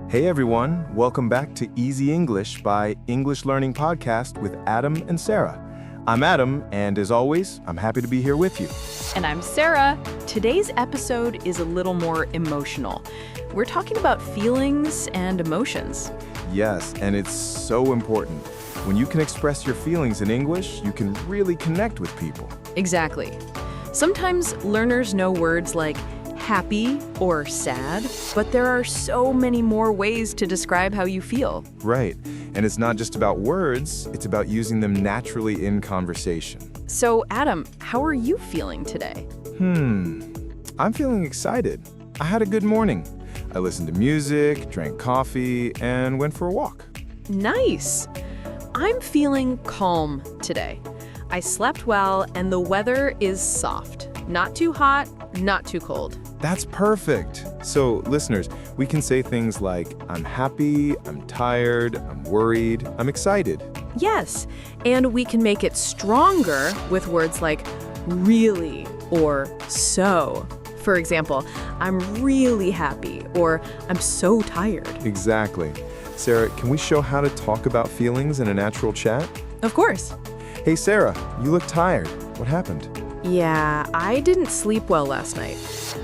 Hey everyone, welcome back to Easy English by English Learning Podcast with Adam and Sarah. I'm Adam, and as always, I'm happy to be here with you. And I'm Sarah. Today's episode is a little more emotional. We're talking about feelings and emotions. Yes, and it's so important. When you can express your feelings in English, you can really connect with people. Exactly. Sometimes learners know words like happy or sad, but there are so many more ways to describe how you feel. Right, and it's not just about words, it's about using them naturally in conversation. So, Adam, how are you feeling today? I'm feeling excited. I had a good morning. I listened to music, drank coffee, and went for a walk. Nice. I'm feeling calm today. I slept well, and the weather is soft. Not too hot, not too cold. That's perfect. So, listeners, we can say things like, I'm happy, I'm tired, I'm worried, I'm excited. Yes, and we can make it stronger with words like really or so. For example, I'm really happy or I'm so tired. Exactly. Sarah, can we show how to talk about feelings in a natural chat? Of course. Hey, Sarah, you look tired. What happened? Yeah, I didn't sleep well last night.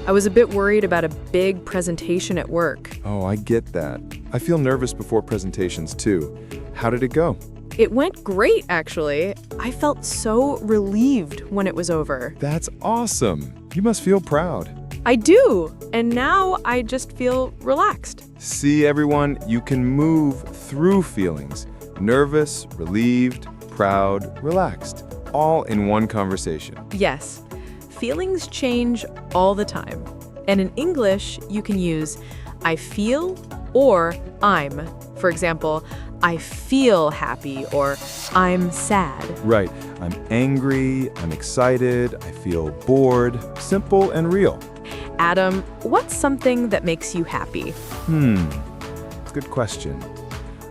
I was a bit worried about a big presentation at work. Oh, I get that. I feel nervous before presentations too. How did it go? It went great, actually. I felt so relieved when it was over. That's awesome. You must feel proud. I do, and now I just feel relaxed. See, everyone, you can move through feelings. Nervous, relieved, proud, relaxed. All in one conversation. Yes, feelings change all the time. And in English, you can use I feel or I'm. For example, I feel happy or I'm sad. Right. I'm angry, I'm excited, I feel bored. Simple and real. Adam, what's something that makes you happy? Good question.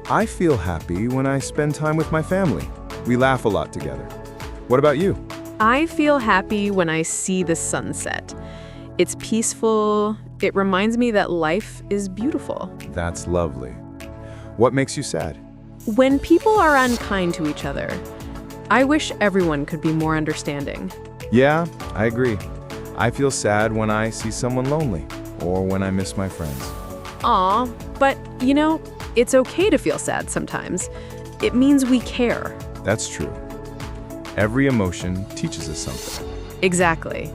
I feel happy when I spend time with my family. We laugh a lot together. What about you? I feel happy when I see the sunset. It's peaceful. It reminds me that life is beautiful. That's lovely. What makes you sad? When people are unkind to each other, I wish everyone could be more understanding. Yeah, I agree. I feel sad when I see someone lonely or when I miss my friends. Aw, but it's okay to feel sad sometimes. It means we care. That's true. Every emotion teaches us something. Exactly.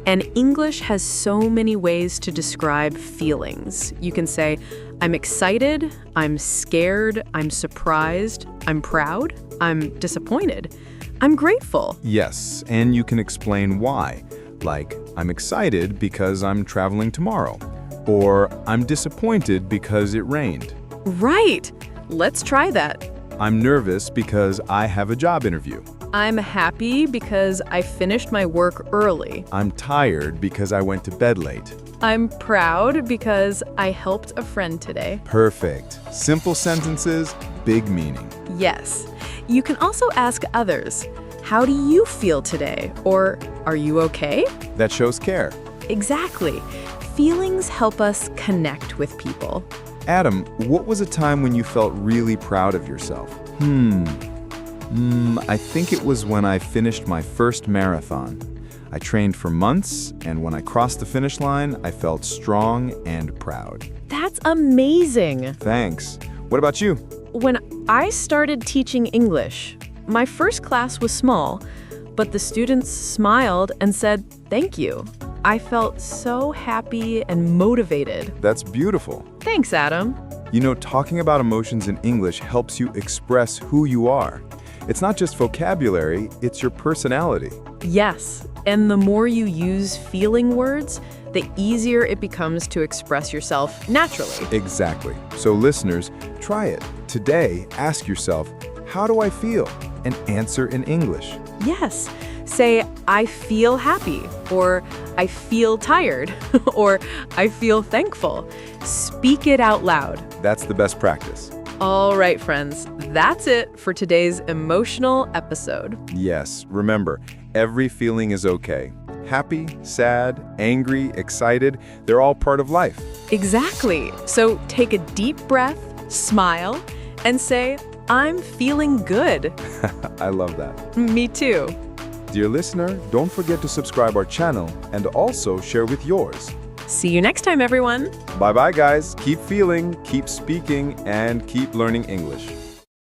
And English has so many ways to describe feelings. You can say, I'm excited, I'm scared, I'm surprised, I'm proud, I'm disappointed, I'm grateful. Yes, and you can explain why. Like, I'm excited because I'm traveling tomorrow. Or, I'm disappointed because it rained. Right. Let's try that. I'm nervous because I have a job interview. I'm happy because I finished my work early. I'm tired because I went to bed late. I'm proud because I helped a friend today. Perfect. Simple sentences, big meaning. Yes. You can also ask others, how do you feel today? Or, are you okay? That shows care. Exactly. Feelings help us connect with people. Adam, what was a time when you felt really proud of yourself? I think it was when I finished my first marathon. I trained for months, and when I crossed the finish line, I felt strong and proud. That's amazing. Thanks. What about you? When I started teaching English, my first class was small, but the students smiled and said, thank you. I felt so happy and motivated. That's beautiful. Thanks, Adam. Talking about emotions in English helps you express who you are. It's not just vocabulary, it's your personality. Yes, and the more you use feeling words, the easier it becomes to express yourself naturally. Exactly. So listeners, try it. Today, ask yourself, how do I feel? And answer in English. Yes. Say, I feel happy, or I feel tired, or I feel thankful. Speak it out loud. That's the best practice. All right, friends, that's it for today's emotional episode. Yes, remember, every feeling is okay. Happy, sad, angry, excited, they're all part of life. Exactly. So take a deep breath, smile, and say, I'm feeling good. I love that. Me too. Dear listener, don't forget to subscribe our channel and also share with yours. See you next time, everyone. Bye-bye, guys. Keep feeling, keep speaking, and keep learning English.